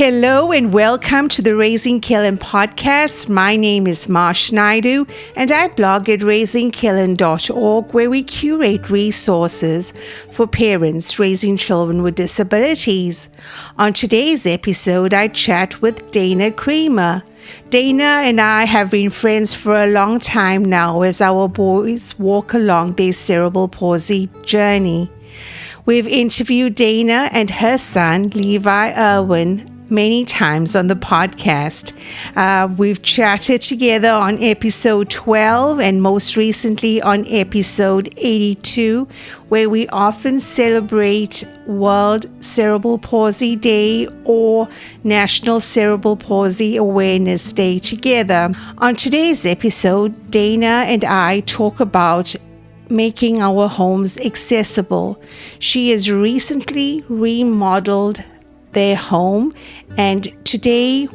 Hello and welcome to the Raising Kellan podcast. My name is Marsh Naidoo and I blog at raisingkellan.org, where we curate resources for parents raising children with disabilities. On today's episode, I chat with Dana Kramer. Dana and I have been friends for a long time now as our boys walk along their cerebral palsy journey. We've interviewed Dana and her son, Levi Irwin, many times on the podcast. We've chatted together on episode 12 and most recently on episode 82, where we often celebrate World Cerebral Palsy Day or National Cerebral Palsy Awareness Day together. On today's episode, Dana and I talk about making our homes accessible. She has recently remodeled their home, and today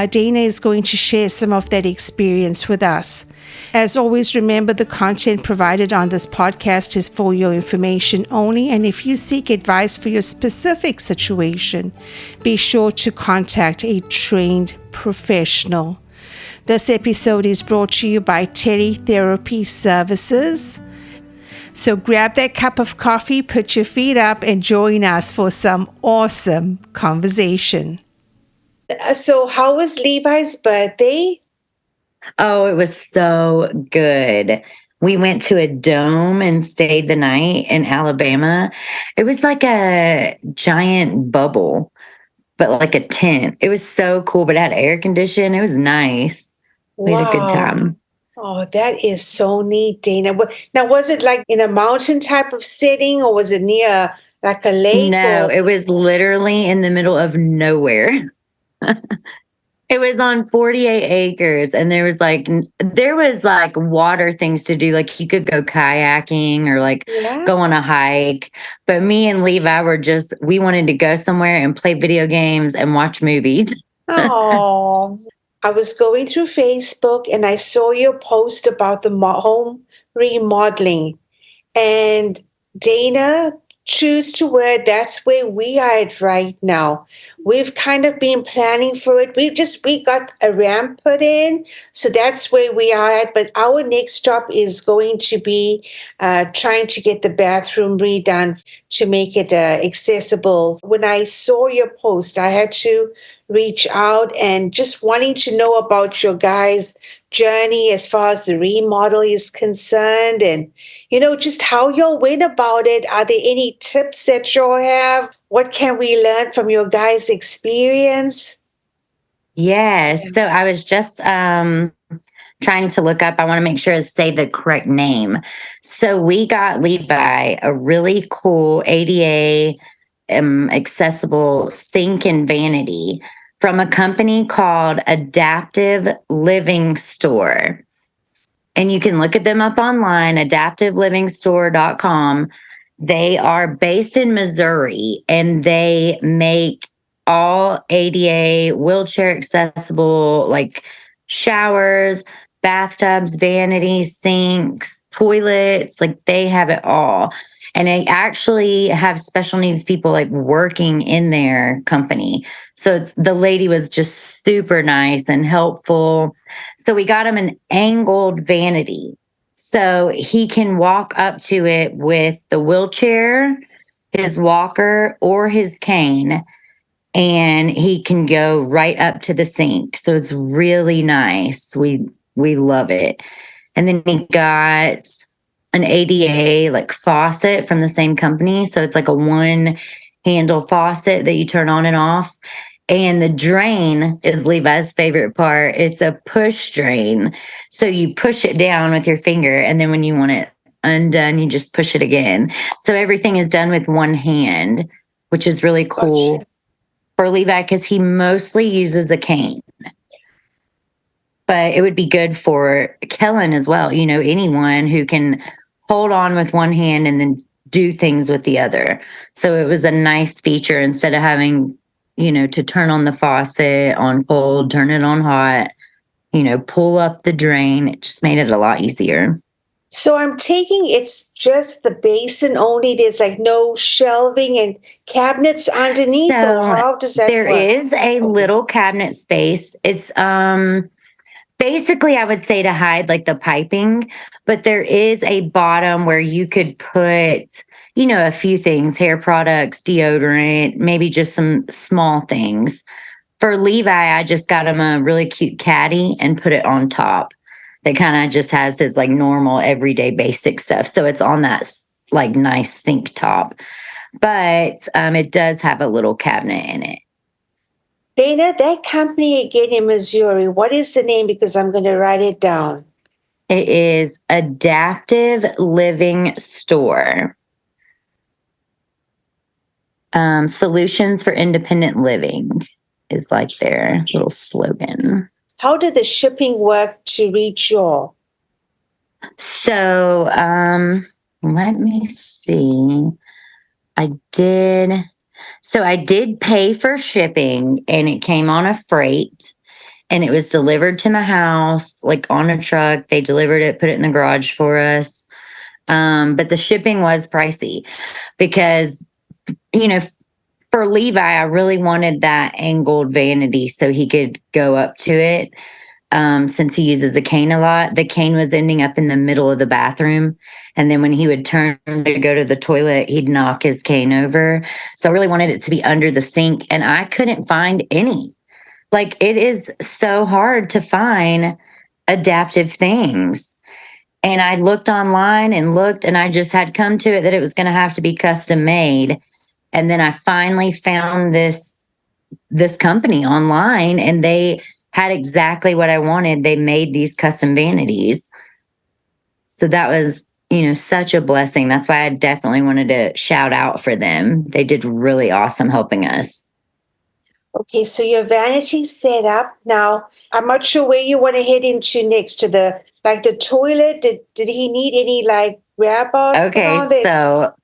Dana is going to share some of that experience with us. As always, remember the content provided on this podcast is for your information only, and if you seek advice for your specific situation, be sure to contact a trained professional. This episode is brought to you by Teletherapy Services. So grab that cup of coffee, put your feet up, and join us for some awesome conversation. So how was Levi's birthday? Oh, it was so good. We went to a dome and stayed the night in Alabama. It was like a giant bubble, but like a tent. It was so cool, but it had air conditioning. It was nice. We had a good time. Oh, that is so neat, Dana. Now, was it like in a mountain type of setting, or was it near like a lake? No, it was literally in the middle of nowhere. It was on 48 acres, and there was like water things to do. Like you could go kayaking or go on a hike. But me and Levi we wanted to go somewhere and play video games and watch movies. Oh. I was going through Facebook and I saw your post about the home remodeling. And Dana, choose to wear, that's where we are at right now. We've kind of been planning for it. We got a ramp put in. So that's where we are at. But our next stop is going to be trying to get the bathroom redone to make it accessible. When I saw your post, I had to reach out and just wanting to know about your guys' journey as far as the remodel is concerned, and just how y'all went about it. Are there any tips that y'all have? What can we learn from your guys' experience? Yes. So I was just trying to look up. I want to make sure to say the correct name. So we got Levi a really cool ADA accessible sink and vanity from a company called Adaptive Living Store. And you can look at them up online, adaptivelivingstore.com. They are based in Missouri, and they make all ADA wheelchair accessible, like showers, bathtubs, vanities, sinks, toilets, like they have it all. And they actually have special needs people like working in their company. So the lady was just super nice and helpful. So we got him an angled vanity. So he can walk up to it with the wheelchair, his walker, or his cane, and he can go right up to the sink. So it's really nice. We love it. And then he got an ADA faucet from the same company. So it's like a one handle faucet that you turn on and off. And the drain is Levi's favorite part. It's a push drain. So you push it down with your finger, and then when you want it undone, you just push it again. So everything is done with one hand, which is really cool for Levi because he mostly uses a cane. But it would be good for Kellan as well. Anyone who can hold on with one hand and then do things with the other. So it was a nice feature instead of having, to turn on the faucet on cold, turn it on hot, pull up the drain. It just made it a lot easier. So I'm taking it's just the basin only. There's like no shelving and cabinets underneath, or So how does that there work? is a Okay. little cabinet space. It's basically I would say to hide like the piping, but there is a bottom where you could put, a few things, hair products, deodorant, maybe just some small things. For Levi, I just got him a really cute caddy and put it on top. That kind of just has his like normal everyday basic stuff. So it's on that like nice sink top, but it does have a little cabinet in it. Dana, that company again in Missouri, what is the name? Because I'm going to write it down. It is Adaptive Living Store. Solutions for Independent Living is like their little slogan. How did the shipping work to reach y'all? So let me see. I did. So I did pay for shipping and it came on a freight and it was delivered to my house, like on a truck. They delivered it, put it in the garage for us. But the shipping was pricey because, you know, for Levi, I really wanted that angled vanity so he could go up to it. Since he uses a cane a lot, the cane was ending up in the middle of the bathroom. And then when he would turn to go to the toilet, he'd knock his cane over. So I really wanted it to be under the sink, and I couldn't find any. Like, it is so hard to find adaptive things. And I looked online and looked, and I just had come to it that it was going to have to be custom made. And then I finally found this company online, and they had exactly what I wanted. They made these custom vanities. So that was, such a blessing. That's why I definitely wanted to shout out for them. They did really awesome helping us. Okay, so your vanity set up. Now, I'm not sure where you want to head into next, to the toilet. Did he need any like grab bars? Okay, so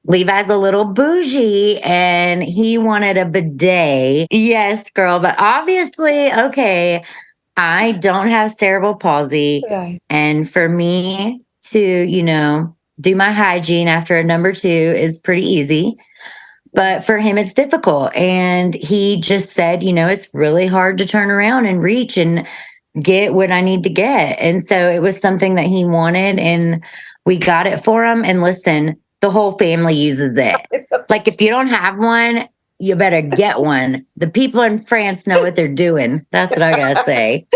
Levi's a little bougie and he wanted a bidet. Yes, girl. But obviously, okay, I don't have cerebral palsy. Right. And for me to, do my hygiene after a number 2 is pretty easy. But for him, it's difficult. And he just said, it's really hard to turn around and reach and get what I need to get. And so it was something that he wanted, and we got it for him. And listen, the whole family uses it. Like, if you don't have one, you better get one. The people in France know what they're doing. That's what I gotta say.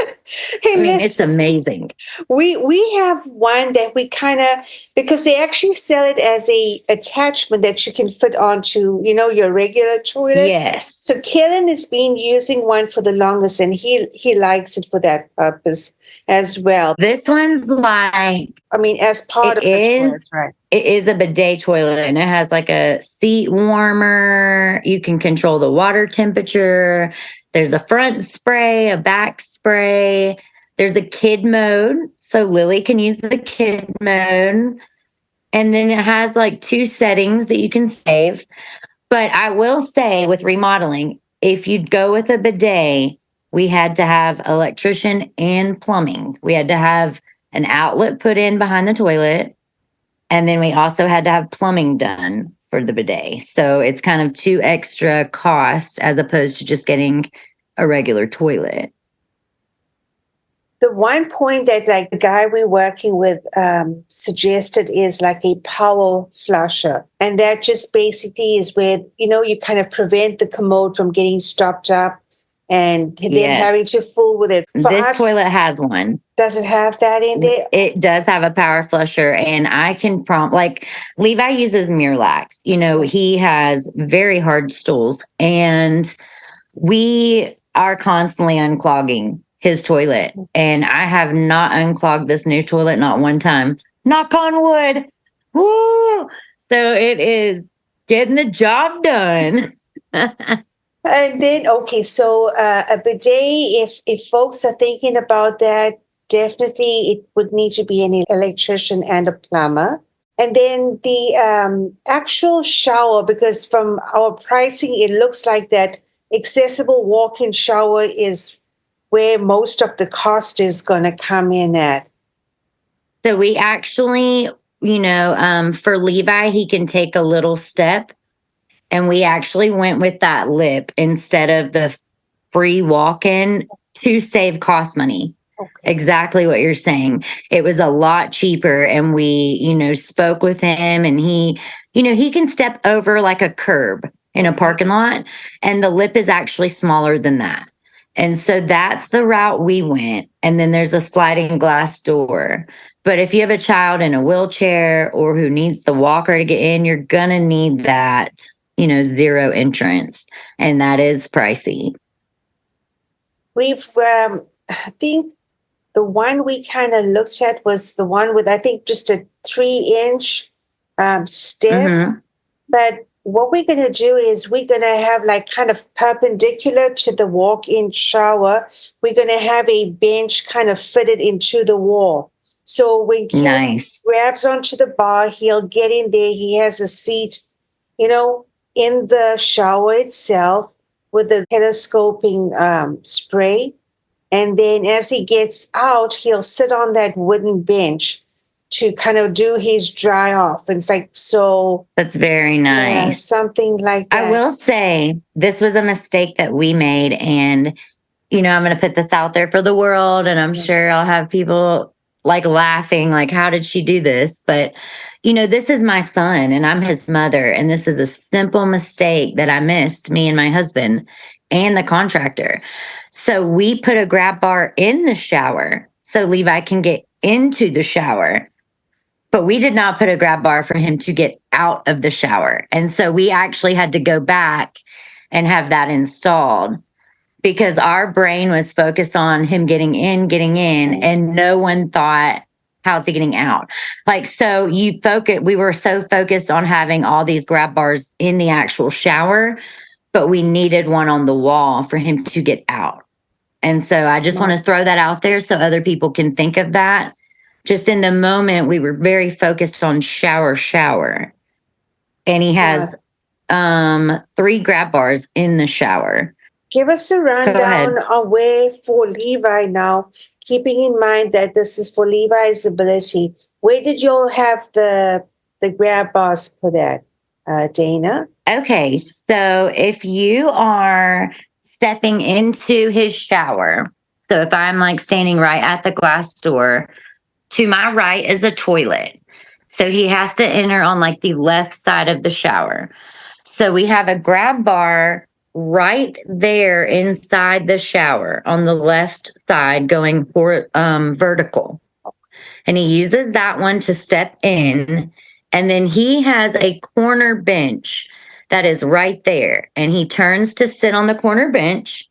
Hey, I mean, it's amazing. We have one that we kind of, because they actually sell it as a attachment that you can fit onto, your regular toilet. Yes. So Kellan has been using one for the longest, and he likes it for that purpose as well. This one's like, as part of the toilet, right? It is a bidet toilet, and it has like a seat warmer. You can control the water temperature. There's a front spray, a back spray. There's a kid mode. So Lily can use the kid mode. And then it has like 2 settings that you can save. But I will say, with remodeling, if you'd go with a bidet, we had to have electrician and plumbing. We had to have an outlet put in behind the toilet. And then we also had to have plumbing done for the bidet. So it's kind of 2 extra costs as opposed to just getting a regular toilet. The one point that like the guy we're working with suggested is like a power flusher. And that just basically is where, you kind of prevent the commode from getting stopped up and then having to fool with it. This toilet has one. Does it have that in there? It does have a power flusher, and I can prompt, like, Levi uses Miralax. He has very hard stools, and we are constantly unclogging his toilet. And I have not unclogged this new toilet, not one time. Knock on wood. Woo! So it is getting the job done. And then, okay, so a bidet, if folks are thinking about that, definitely it would need to be an electrician and a plumber. And then the actual shower, because from our pricing, it looks like that accessible walk-in shower is where most of the cost is going to come in at. So we actually, for Levi, he can take a little step. And we actually went with that lip instead of the free walk-in to save cost money. Okay. Exactly what you're saying. It was a lot cheaper. And we, spoke with him, and he can step over like a curb in a parking lot. And the lip is actually smaller than that. And so that's the route we went. And then there's a sliding glass door. But if you have a child in a wheelchair or who needs the walker to get in, you're going to need that, zero entrance. And that is pricey. We've, I think the one we kind of looked at was the one with, I think, just a 3-inch step. Mm-hmm. But what we're going to do is we're going to have like kind of perpendicular to the walk-in shower. We're going to have a bench kind of fitted into the wall. So when Kellan grabs onto the bar, he'll get in there. He has a seat, in the shower itself with the telescoping spray. And then as he gets out, he'll sit on that wooden bench to kind of do his dry off. And it's like, so. That's very nice. Yeah, something like that. I will say this was a mistake that we made. And, I'm going to put this out there for the world. And I'm sure I'll have people like laughing, like, how did she do this? But, this is my son and I'm his mother. And this is a simple mistake that I missed, me and my husband and the contractor. So we put a grab bar in the shower so Levi can get into the shower. But we did not put a grab bar for him to get out of the shower. And so we actually had to go back and have that installed because our brain was focused on him getting in, and no one thought, how's he getting out? Like, so we were so focused on having all these grab bars in the actual shower, but we needed one on the wall for him to get out. And so I just want to throw that out there so other people can think of that. Just in the moment, we were very focused on shower. And he has 3 grab bars in the shower. Give us a rundown on where for Levi now, keeping in mind that this is for Levi's ability. Where did you all have the grab bars put at, Dana? Okay, so if you are stepping into his shower, so if I'm like standing right at the glass door, to my right is a toilet. So he has to enter on like the left side of the shower. So we have a grab bar right there inside the shower on the left side going vertical. And he uses that one to step in. And then he has a corner bench that is right there. And he turns to sit on the corner bench.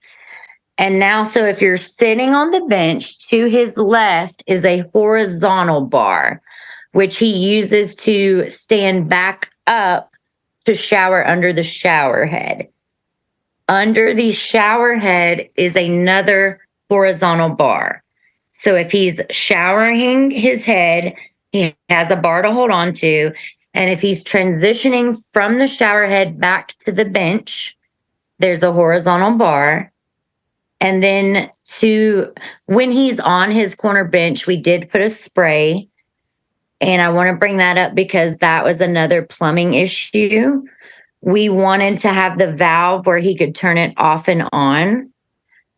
And now, so if you're sitting on the bench, to his left is a horizontal bar, which he uses to stand back up to shower under the shower head. Under the shower head is another horizontal bar. So if he's showering his head, he has a bar to hold on to. And if he's transitioning from the shower head back to the bench, there's a horizontal bar. And then when he's on his corner bench, we did put a spray. And I want to bring that up because that was another plumbing issue. We wanted to have the valve where he could turn it off and on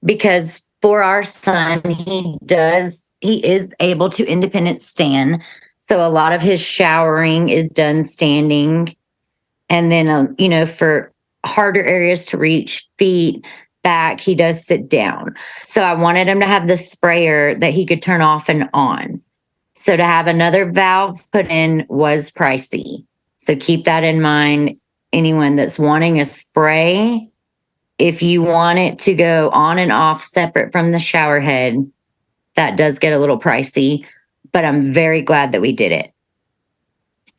because for our son, he is able to independent stand. So a lot of his showering is done standing. And then, for harder areas to reach, feet, back, he does sit down. So I wanted him to have the sprayer that he could turn off and on. So to have another valve put in was pricey. So keep that in mind. Anyone that's wanting a spray, if you want it to go on and off separate from the shower head, that does get a little pricey, but I'm very glad that we did it.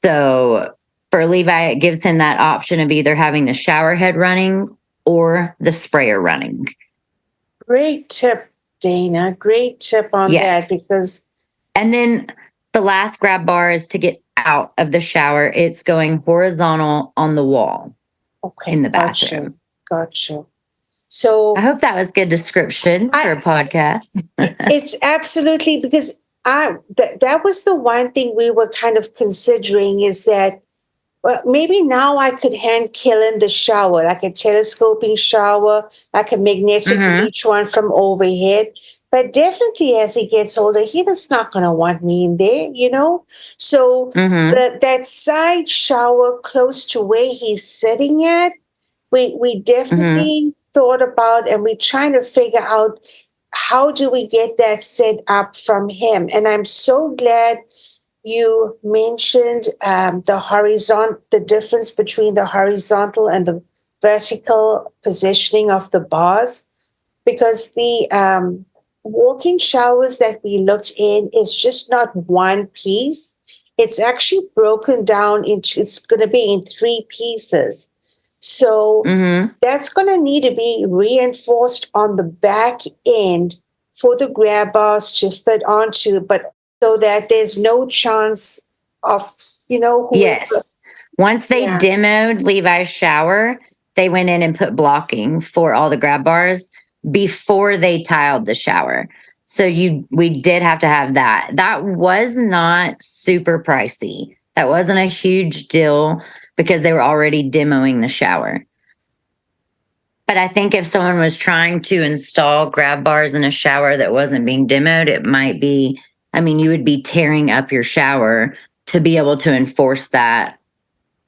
So for Levi, it gives him that option of either having the shower head running or the sprayer running. Great tip, Dana. Great tip on that because. And then the last grab bar is to get out of the shower. It's going horizontal on the wall in the bathroom. Gotcha. So I hope that was good description for a podcast. It's absolutely because That was the one thing we were kind of considering, is that, well, maybe now I could hand Kellan the shower, like a telescoping shower, like a magnetic Mm-hmm. reach one from overhead. But definitely as he gets older, he is not going to want me in there, you know? So Mm-hmm. that side shower close to where he's sitting at, we Mm-hmm. definitely thought about, and we're trying to figure out how do we get that set up from him. And I'm so glad you mentioned the difference between the horizontal and the vertical positioning of the bars, because the walk-in showers that we looked in is just not one piece. It's actually broken down into, it's going to be in three pieces. So Mm-hmm. that's going to need to be reinforced on the back end for the grab bars to fit onto, but so that there's no chance of, whoever. Yes. Once they Yeah. demoed Levi's shower, they went in and put blocking for all the grab bars before they tiled the shower. So we did have to have that. That was not super pricey. That wasn't a huge deal because they were already demoing the shower. But I think if someone was trying to install grab bars in a shower that wasn't being demoed, it might be, I mean, you would be tearing up your shower to be able to enforce that,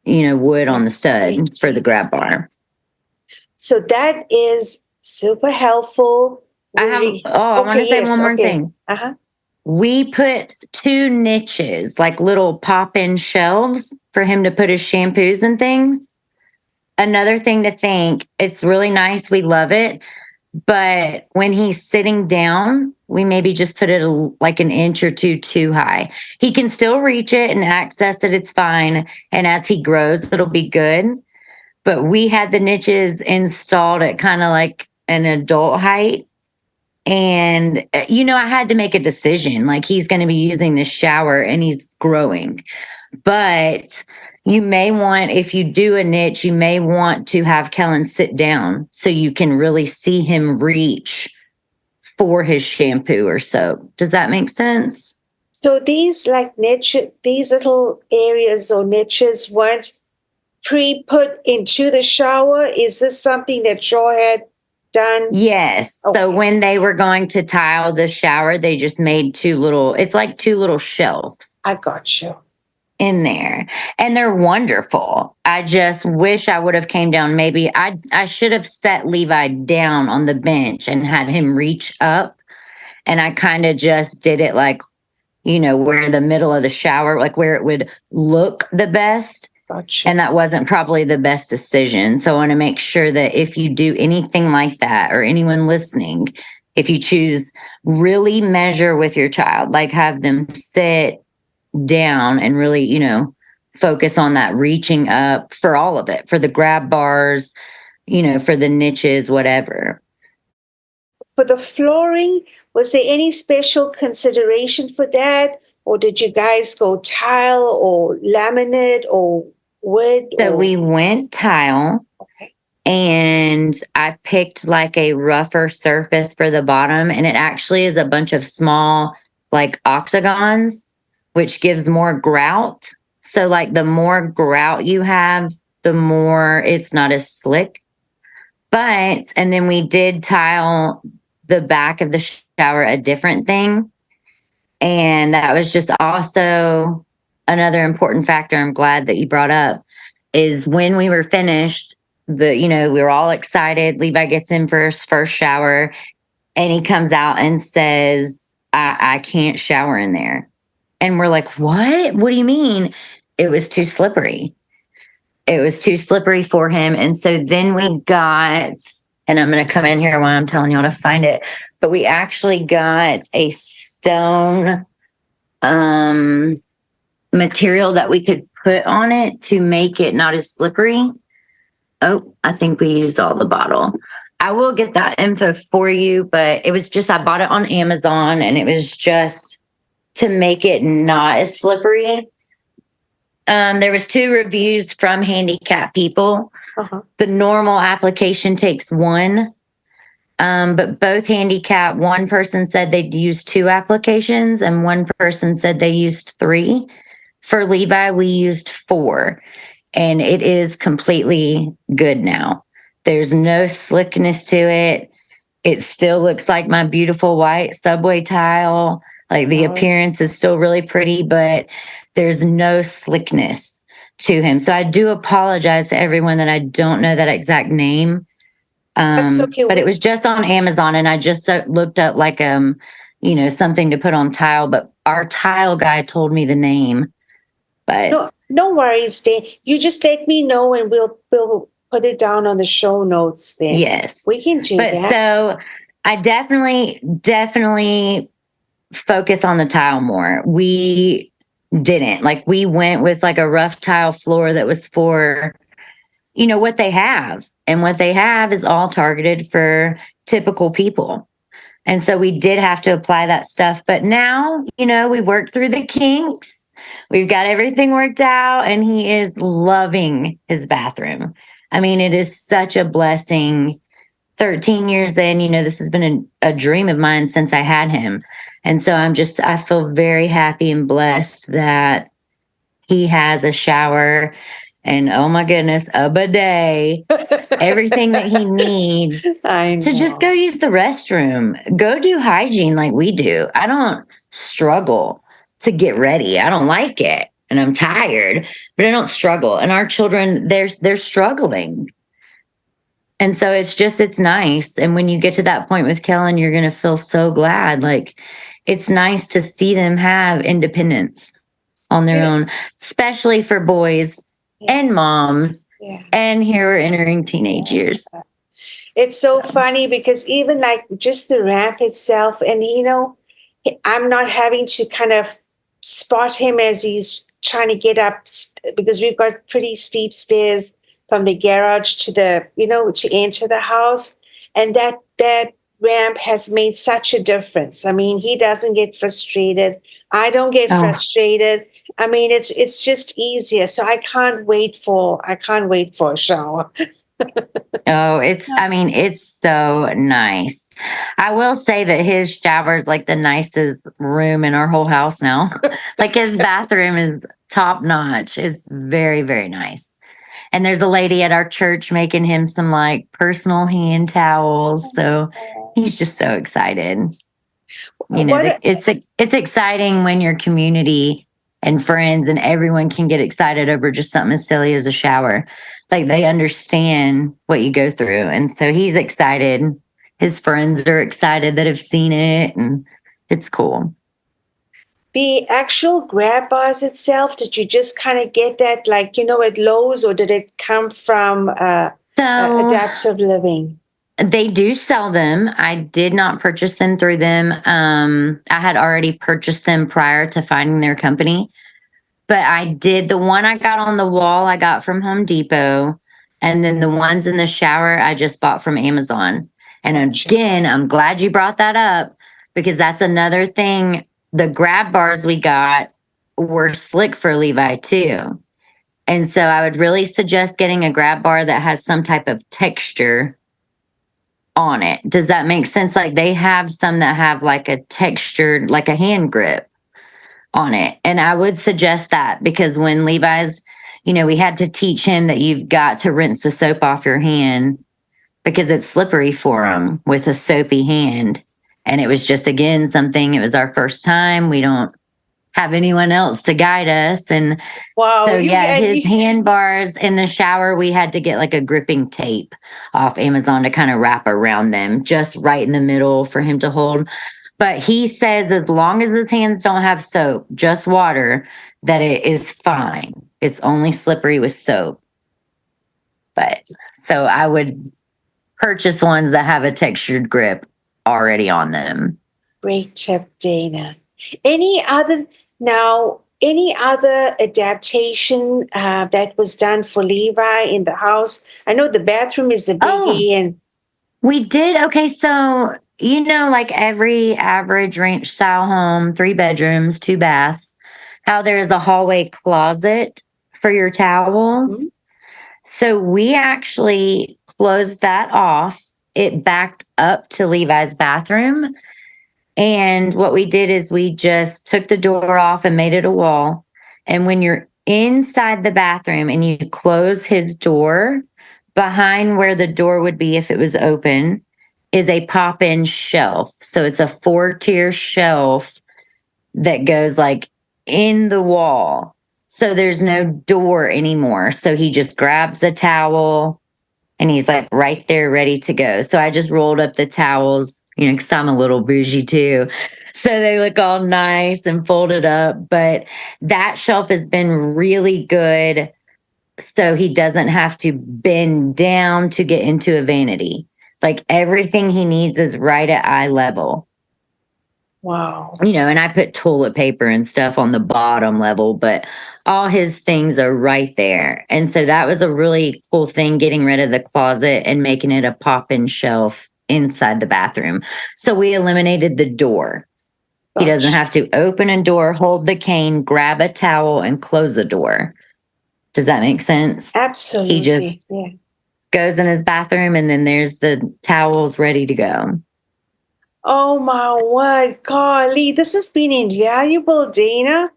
wood on the stud for the grab bar. So that is super helpful. I want Okay, to say yes, one more okay. thing. Uh-huh. We put 2 niches, like little pop in shelves for him to put his shampoos and things. Another thing to think, it's really nice. We love it. But when he's sitting down, we maybe just put it like an inch or two too high. He can still reach it and access it. It's fine. And as he grows, it'll be good. But we had the niches installed at kind of like an adult height. And, I had to make a decision. Like, he's going to be using the shower and he's growing. But you may want, if you do a niche, you may want to have Kellan sit down so you can really see him reach for his shampoo or soap. Does that make sense? So these like niche, these little areas or niches weren't pre-put into the shower. Is this something that y'all had done? Yes. Okay. So when they were going to tile the shower, they just made it's like 2 little shelves I got you. in there, and they're wonderful. I just wish I would have came down. Maybe I should have set Levi down on the bench and had him reach up, and I kind of just did it like, where the middle of the shower, like where it would look the best. Gotcha. And that wasn't probably the best decision. So I want to make sure that if you do anything like that, or anyone listening, if you choose, really measure with your child, like have them sit down and really, focus on that reaching up for all of it, for the grab bars, for the niches, whatever. For the flooring, was there any special consideration for that? Or did you guys go tile or laminate or wood? So we went tile. Okay. And I picked like a rougher surface for the bottom. And it actually is a bunch of small, like octagons, which gives more grout. So, like, the more grout you have, the more it's not as slick. And then we did tile the back of the shower a different thing. And that was just also another important factor I'm glad that you brought up, is when we were finished, we were all excited. Levi gets in for his first shower and he comes out and says, I can't shower in there. And we're like, what? What do you mean? It was too slippery. It was too slippery for him. And so then we got, and I'm going to come in here while I'm telling y'all to find it, but we actually got a stone material that we could put on it to make it not as slippery. Oh, I think we used all the bottle. I will get that info for you, but it was just, I bought it on Amazon and it was just to make it not as slippery. There was 2 reviews from handicapped people. Uh-huh. The normal application takes 1. But both handicap, one person said they'd used 2 applications and one person said they used 3. For Levi, we used 4, and it is completely good now. There's no slickness to it. It still looks like my beautiful white subway tile. Like the appearance is still really pretty, but there's no slickness to him. So I do apologize to everyone that I don't know that exact name. That's okay. But it was just on Amazon, and I just looked up like something to put on tile. But our tile guy told me the name. But no worries, Dan. You just let me know, and we'll put it down on the show notes. Then yes, we can do that. So I definitely focus on the tile more. We didn't we went with like a rough tile floor that was for what they have. And what they have is all targeted for typical people. And so we did have to apply that stuff. But now, we've worked through the kinks. We've got everything worked out, and he is loving his bathroom. I mean, it is such a blessing. 13 years in, this has been a dream of mine since I had him. And so I feel very happy and blessed that he has a shower and, oh my goodness, a bidet, everything that he needs to just go use the restroom, go do hygiene like we do. I don't struggle to get ready. I don't like it, and I'm tired, but I don't struggle. And our children, they're struggling. And so it's nice. And when you get to that point with Kellan, you're going to feel so glad. Like, it's nice to see them have independence on their own, especially for boys and moms. And here we're entering teenage years. It's so funny because even like just the ramp itself, and I'm not having to kind of spot him as he's trying to get up, because we've got pretty steep stairs from the garage to to enter the house. And that ramp has made such a difference. I mean, he doesn't get frustrated. I don't get frustrated. I mean, it's just easier. So I can't wait for a shower. It's so nice. I will say that his shower is like the nicest room in our whole house now. Like, his bathroom is top notch. It's very, very nice. And there's a lady at our church making him some like personal hand towels. So he's just so excited. It's exciting when your community and friends and everyone can get excited over just something as silly as a shower. Like, they understand what you go through. And so he's excited. His friends are excited that have seen it, and it's cool. The actual grab bars itself, did you just kind of get that at Lowe's, or did it come from Adaptive Living? They do sell them. I did not purchase them through them. I had already purchased them prior to finding their company. But I did. The one I got on the wall, I got from Home Depot. And then the ones in the shower, I just bought from Amazon. And again, I'm glad you brought that up, because that's another thing. The grab bars we got were slick for Levi too. And so I would really suggest getting a grab bar that has some type of texture on it. Does that make sense? Like, they have some that have like a textured, like a hand grip on it. And I would suggest that, because when Levi's, we had to teach him that you've got to rinse the soap off your hand, because it's slippery for him with a soapy hand. And it was just, again, it was our first time. We don't have anyone else to guide us. And his handbars in the shower, we had to get like a gripping tape off Amazon to kind of wrap around them, just right in the middle for him to hold. But he says as long as his hands don't have soap, just water, that it is fine. It's only slippery with soap. But so I would purchase ones that have a textured grip already on them. Great tip, Dana. Any other adaptation that was done for Levi in the house? I know the bathroom is a biggie. And we did. Okay, so like every average ranch style home, 3 bedrooms, 2 baths, how there's a hallway closet for your towels. Mm-hmm. So we actually closed that off it backed up to Levi's bathroom. And what we did is we just took the door off and made it a wall. And when you're inside the bathroom and you close his door, behind where the door would be if it was open is a pop-in shelf. So it's a 4-tier shelf that goes like in the wall. So there's no door anymore. So he just grabs a towel and he's like right there ready to go. So I just rolled up the towels, because I'm a little bougie too. So they look all nice and folded up. But that shelf has been really good. So he doesn't have to bend down to get into a vanity. Like everything he needs is right at eye level. Wow. And I put toilet paper and stuff on the bottom level, but all his things are right there. And so that was a really cool thing, getting rid of the closet and making it a pop-in shelf inside the bathroom. So we eliminated the door. He doesn't have to open a door, hold the cane, grab a towel, and close the door. Does that make sense? Absolutely. He just goes in his bathroom and then there's the towels ready to go. Oh my word, golly, this has been invaluable, Dana.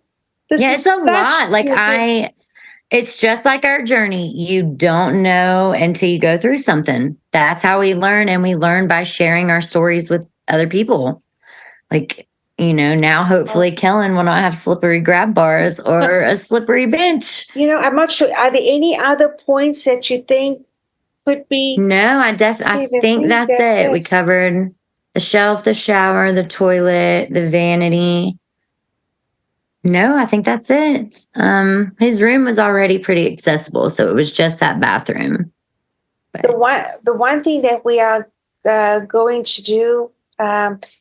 It's a lot. It's just like our journey. You don't know until you go through something. That's how we learn. And we learn by sharing our stories with other people. Now hopefully Kellan will not have slippery grab bars or a slippery bench. I'm not sure. Are there any other points that you think could be? No, I think that's it. We covered the shelf, the shower, the toilet, the vanity. No, I think that's it. His room was already pretty accessible, so it was just that bathroom. But the one thing that we are going to do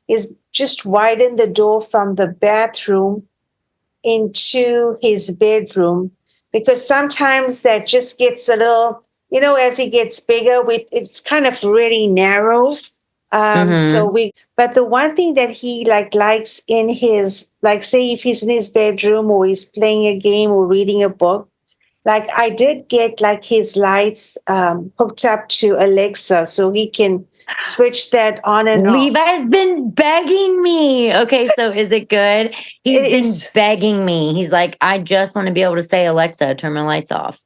is just widen the door from the bathroom into his bedroom, because sometimes that just gets a little, as he gets bigger, it's kind of really narrow. But the one thing that he likes in his, say if he's in his bedroom or he's playing a game or reading a book, I did get his lights hooked up to Alexa so he can switch that on and off. Levi's been begging me. Okay, so is it good? He's been begging me. He's like, I just want to be able to say, Alexa, turn my lights off.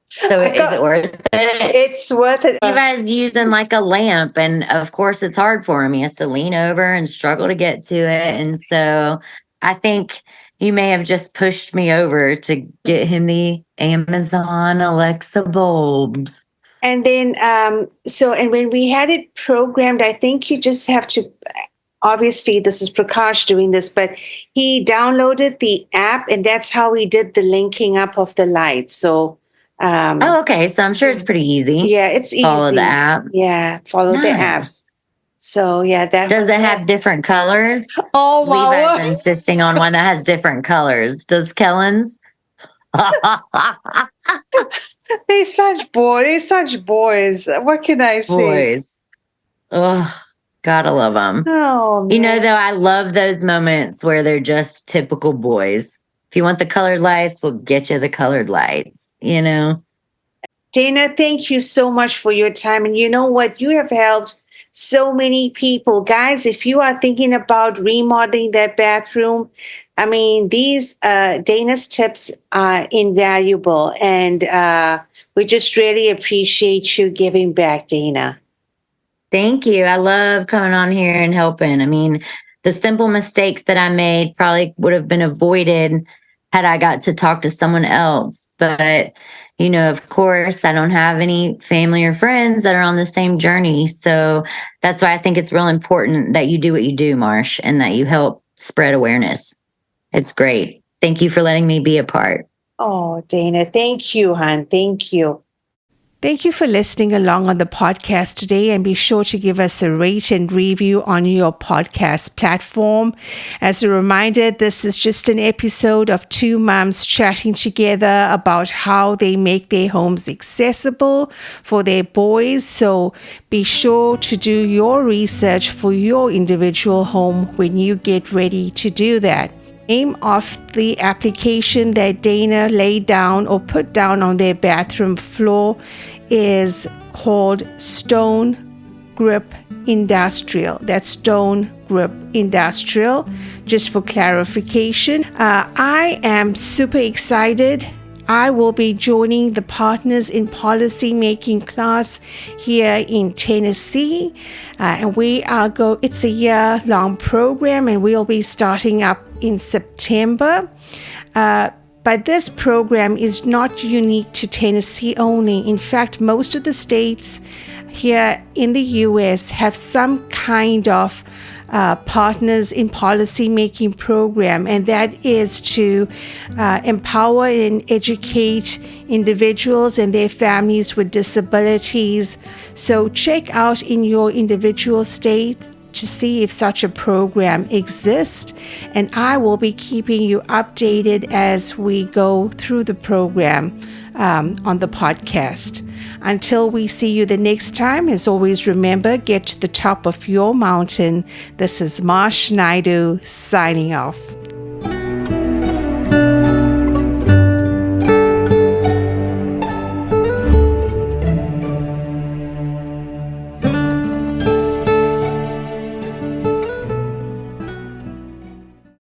So is it worth it? It's worth it. Levi's using a lamp, and of course it's hard for him. He has to lean over and struggle to get to it. And so I think you may have just pushed me over to get him the Amazon Alexa bulbs. And then, and when we had it programmed, I think you just have to, obviously this is Prakash doing this, but he downloaded the app and that's how he did the linking up of the lights. So, okay. So I'm sure it's pretty easy. Yeah, it's easy. Follow the app. Yeah, follow the app. So that does it have different colors? Oh my Levi's word. insisting on one that has different colors. Does Kellan's? They're such boys. What can I say? Boys. Oh, gotta love them. Oh, man. Though I love those moments where they're just typical boys. If you want the colored lights, we'll get you the colored lights, Dana, thank you so much for your time. And you know what? You have helped so many people. Guys, if you are thinking about remodeling that bathroom, these Dana's tips are invaluable. And we just really appreciate you giving back, Dana. Thank you. I love coming on here and helping. The simple mistakes that I made probably would have been avoided had I got to talk to someone else. But of course, I don't have any family or friends that are on the same journey. So that's why I think it's real important that you do what you do, Marsh, and that you help spread awareness. It's great. Thank you for letting me be a part. Oh, Dana, thank you, hon. Thank you. Thank you for listening along on the podcast today, and be sure to give us a rate and review on your podcast platform. As a reminder, this is just an episode of two moms chatting together about how they make their homes accessible for their boys. So be sure to do your research for your individual home when you get ready to do that. Name of the application that Dana laid down or put down on their bathroom floor is called Stone Grip Industrial. That's Stone Grip Industrial, just for clarification. I am super excited. I will be joining the Partners in Policy Making class here in Tennessee. And it's a year-long program, and we'll be starting up in September. But this program is not unique to Tennessee only. In fact, most of the states here in the U.S. have some kind of Partners in Policy Making program, and that is to empower and educate individuals and their families with disabilities. So check out in your individual state to see if such a program exists, and I will be keeping you updated as we go through the program on the podcast. Until we see you the next time, as always, remember, get to the top of your mountain. This is Marsh Naidoo signing off.